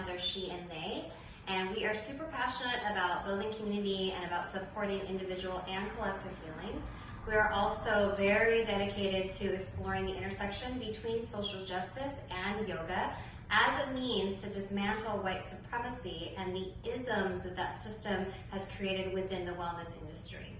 pronouns are she and they. And we are super passionate about building community and about supporting individual and collective healing. We are also very dedicated to exploring the intersection between social justice and yoga as a means to dismantle white supremacy and the isms that that system has created within the wellness industry.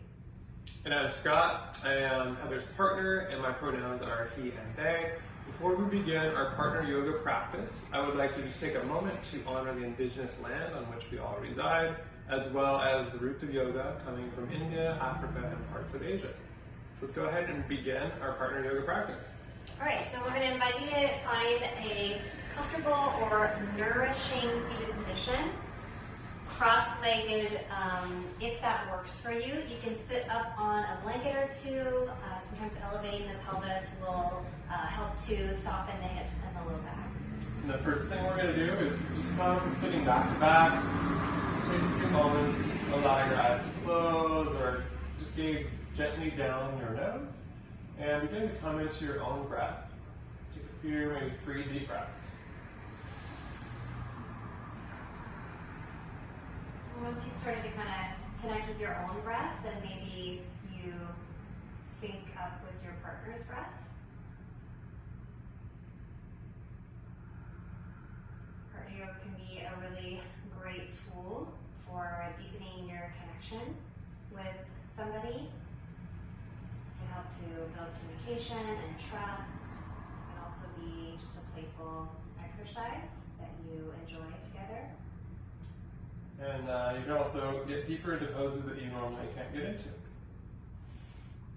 And I'm Scott. I am Heather's partner, and my pronouns are he and they. Before we begin our partner yoga practice, I would like to just take a moment to honor the indigenous land on which we all reside, as well as the roots of yoga coming from India, Africa, and parts of Asia. So let's go ahead and begin our partner yoga practice. All right, so we're going to invite you to find a comfortable or nourishing seated position, cross-legged. If that works for you, you can sit up on a blanket or two. Sometimes elevating the pelvis will help to soften the hips and the low back. And the first thing we're going to do is just come sitting back to back. Take a few moments, allow your eyes to close, or just gaze gently down your nose, and begin to come into your own breath. Take a few, maybe 3 deep breaths. Once you've started to kind of connect with your own breath, then maybe you sync up with your partner's breath. Partner yoga can be a really great tool for deepening your connection with somebody. It can help to build communication and trust. It can also be just a playful exercise that you enjoy together. And you can also get deeper into poses that you normally can't get into.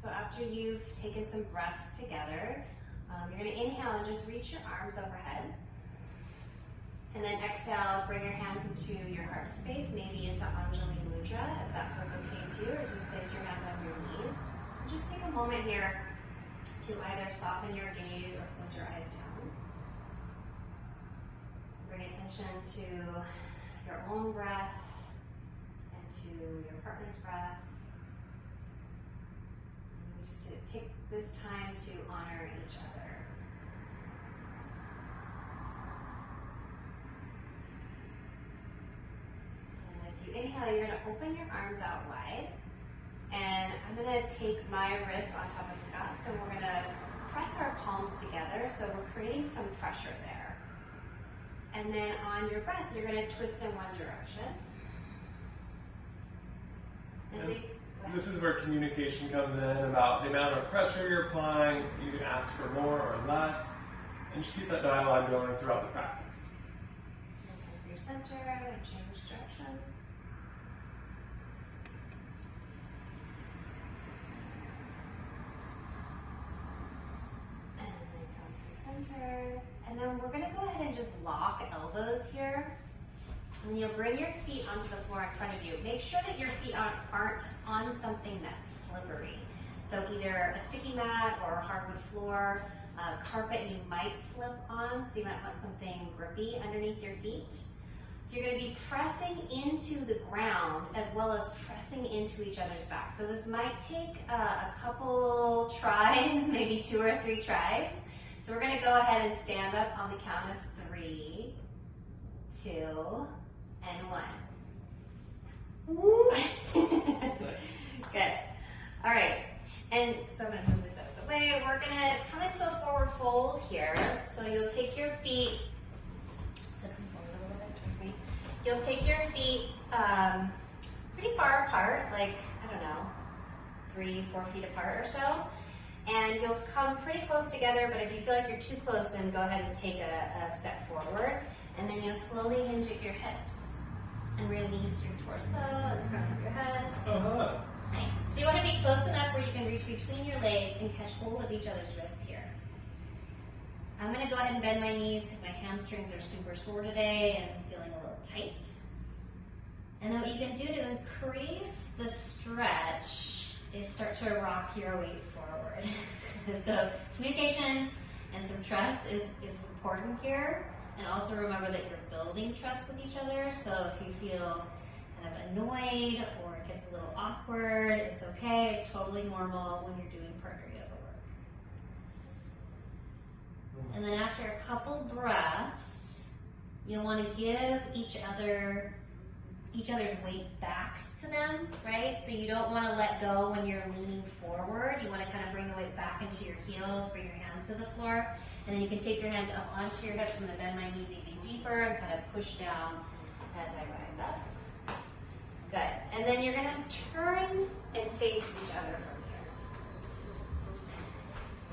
So after you've taken some breaths together, you're going to inhale and just reach your arms overhead. And then exhale, bring your hands into your heart space, maybe into Anjali Mudra, if that feels okay too, or just place your hands on your knees. And just take a moment here to either soften your gaze or close your eyes down. Bring attention to your own breath and to your partner's breath. And we just take this time to honor each other. And as you inhale, you're going to open your arms out wide. And I'm going to take my wrists on top of Scott's, and we're going to press our palms together, so we're creating some pressure there. And then on your breath, you're going to twist in one direction. And this is where communication comes in about the amount of pressure you're applying. You can ask for more or less, and just keep that dialogue going throughout the practice. Come through center and change directions. And then come through center. And then we're going to go ahead and just lock elbows here. And you'll bring your feet onto the floor in front of you. Make sure that your feet aren't on something that's slippery. So either a sticky mat or a hardwood floor, carpet you might slip on, so you might want something grippy underneath your feet. So you're going to be pressing into the ground as well as pressing into each other's back. So this might take a couple tries, maybe 2 or 3 tries. So we're going to go ahead and stand up on the count of 3, 2, and 1. Good. All right. And so I'm going to move this out of the way. We're going to come into a forward fold here. So you'll take your feet, so come forward a little bit towards me. You'll take your feet pretty far apart, like, I don't know, 3, 4 feet apart or so. And you'll come pretty close together, but if you feel like you're too close, then go ahead and take a step forward. And then you'll slowly hinge at your hips and release your torso and the front of your head. Oh, hello. Right. So you want to be close enough where you can reach between your legs and catch hold of each other's wrists here. I'm going to go ahead and bend my knees because my hamstrings are super sore today and I'm feeling a little tight. And then what you can do to increase the stretch is start to rock your weight forward. So communication and some trust is important here. And also remember that you're building trust with each other. So if you feel kind of annoyed or it gets a little awkward, it's okay. It's totally normal when you're doing partner yoga work. And then after a couple breaths, You'll want to give each other's weight back to them, right? So you don't want to let go when you're leaning forward. You want to kind of bring the weight back into your heels, bring your hands to the floor, and then you can take your hands up onto your hips. I'm going to bend my knees even deeper and kind of push down as I rise up. Good. And then you're going to turn and face each other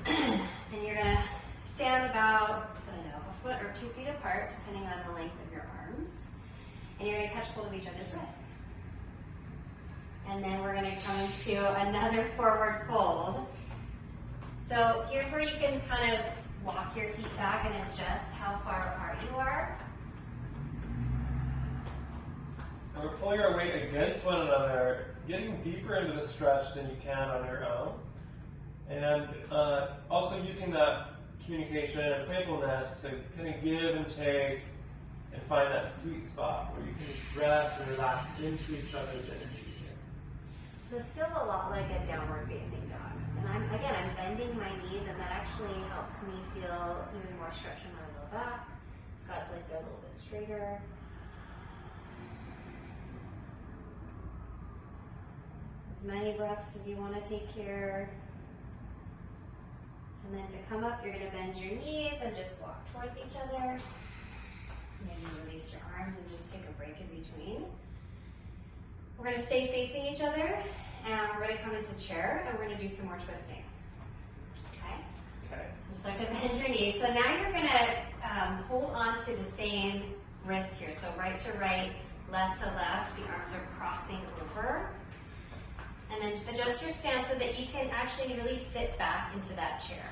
from here. And you're going to stand about, I don't know, a foot or 2 feet apart, depending on the length of your arms. And you're going to catch hold of each other's wrists. And then we're going to come into another forward fold. So here's where you can kind of walk your feet back and adjust how far apart you are. And we're pulling our weight against one another, getting deeper into the stretch than you can on your own. And also using that communication and playfulness to kind of give and take and find that sweet spot where you can just rest and relax into each other's energy here. So this feels a lot like a downward facing dog. And I'm bending my knees, and that actually helps me feel even more stretch in my low back. Scott's legs are a little bit straighter. As many breaths as you want to take here. And then to come up, you're going to bend your knees and just walk towards each other. Maybe release your arms and just take a break in between. We're going to stay facing each other, and we're going to come into chair, and we're going to do some more twisting. Okay? Okay. Just like to bend your knees. So now you're going to hold on to the same wrist here. So right to right, left to left. The arms are crossing over. And then adjust your stance so that you can actually really sit back into that chair,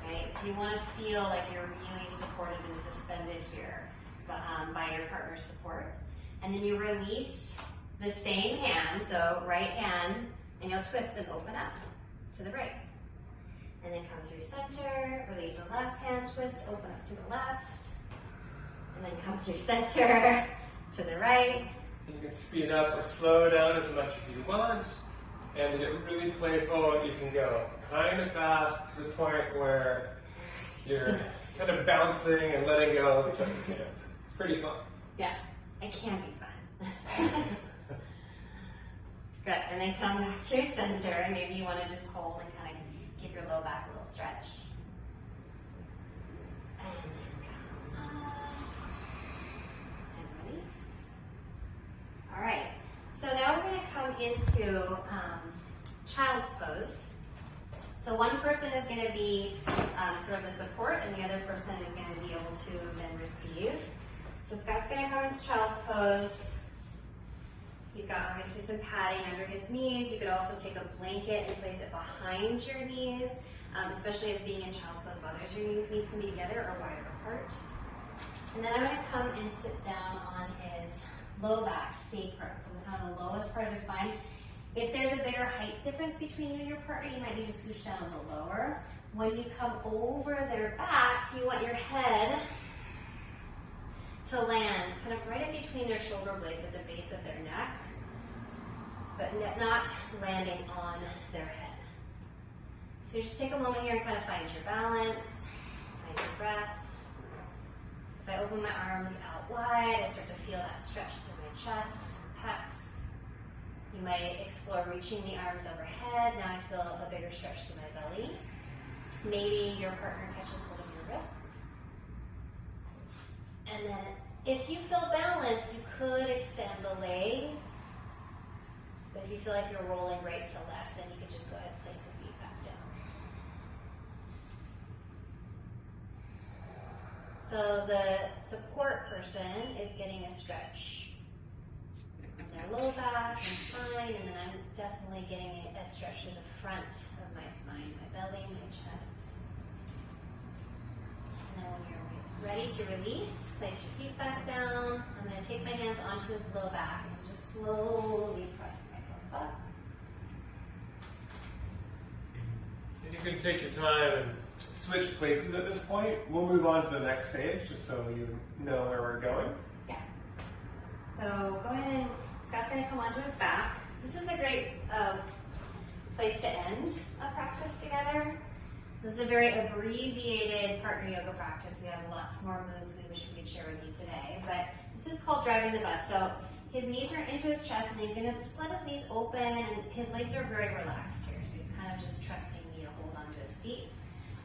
right? So you want to feel like you're really supported and suspended here by your partner's support. And then you release the same hand, so right hand, and you'll twist and open up to the right. And then come through center, release the left hand, twist, open up to the left. And then come through center to the right. And you can speed up or slow down as much as you want. And to get really playful, you can go kind of fast to the point where you're kind of bouncing and letting go of each other's hands. It's pretty fun. Yeah, it can be fun. Good, and then come back through center, and maybe you want to just hold and kind of give your low back a little stretch. And then come up and release. All right. So now we're going to come into child's pose. So one person is going to be sort of the support, and the other person is going to be able to then receive. So Scott's going to come into child's pose. He's got obviously some padding under his knees. You could also take a blanket and place it behind your knees, especially if being in child's pose bothers your knees can be together or wider apart. And then I'm going to come and sit down on his low back, sacrum, so the kind of the lowest part of the spine. If there's a bigger height difference between you and your partner, you might need to scooch down a little lower. When you come over their back, you want your head to land kind of right in between their shoulder blades at the base of their neck, but not landing on their head. So just take a moment here and kind of find your balance, find your breath. If I open my arms out wide, I start to feel that stretch through my chest, pecs. You might explore reaching the arms overhead. Now I feel a bigger stretch through my belly. Maybe your partner catches hold of your wrists. And then if you feel balanced, you could extend the legs. But if you feel like you're rolling right to left, then you can just go ahead and place the feet back down. So the support person is getting a stretch in their low back and spine, and then I'm definitely getting a stretch to the front of my spine, my belly, my chest. And then when you're ready to release, place your feet back down. I'm going to take my hands onto his low back and just slowly press myself up. And you can take your time and switch places at this point. We'll move on to the next stage just so you know where we're going. Yeah. So go ahead and Scott's going to come onto his back. This is a great place to end a practice together. This is a very abbreviated partner yoga practice. We have lots more moves we wish we could share with you today, but this is called driving the bus. So his knees are into his chest, and he's gonna just let his knees open, and his legs are very relaxed here. So he's kind of just trusting me to hold onto his feet.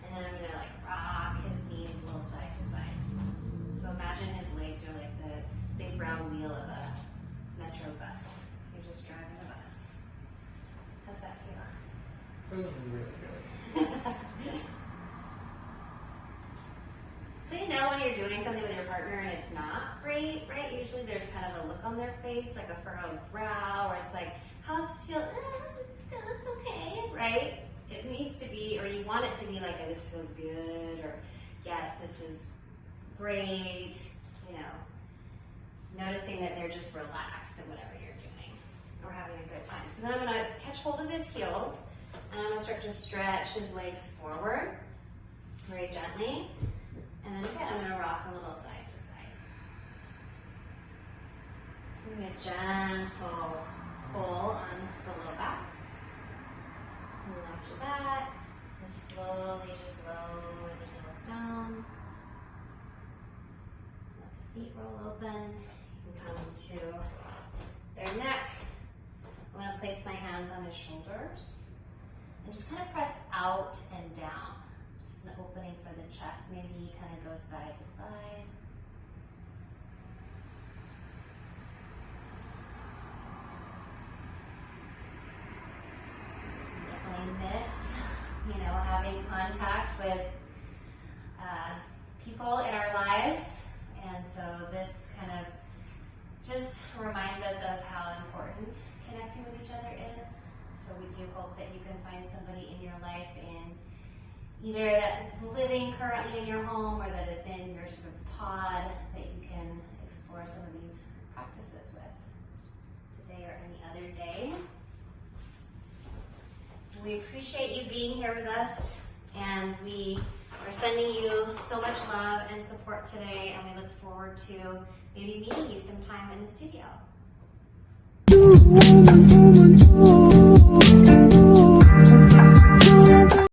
And then I'm gonna like rock his knees a little side to side. So imagine his legs are like the big brown wheel of a metro bus. You're just driving the bus. How's that feel? Feels really good. So you know when you're doing something with your partner and it's not great, right? Usually there's kind of a look on their face, like a furrowed brow, or it's like, how's this feel? It's okay, right? It needs to be, or you want it to be like, oh, this feels good, or yes, this is great, you know, noticing that they're just relaxed in whatever you're doing, or having a good time. So then I'm gonna catch hold of his heels, and I'm gonna start to stretch his legs forward, very gently. And then again, I'm gonna rock a little side to side. Giving a gentle pull on the low back. And then after that, just slowly just lower the heels down. Let the feet roll open. You can come to their neck. I'm gonna place my hands on his shoulders and just kind of press out and down. Just an opening for the chest. Maybe kind of go side to side. Definitely miss, you know, having contact with people in our lives, and so this kind of just reminds us of how important connecting with each other is. So we do hope that you can find somebody in your life either that's living currently in your home or that is in your sort of pod that you can explore some of these practices with today or any other day. We appreciate you being here with us, and we are sending you so much love and support today, and we look forward to maybe meeting you sometime in the studio.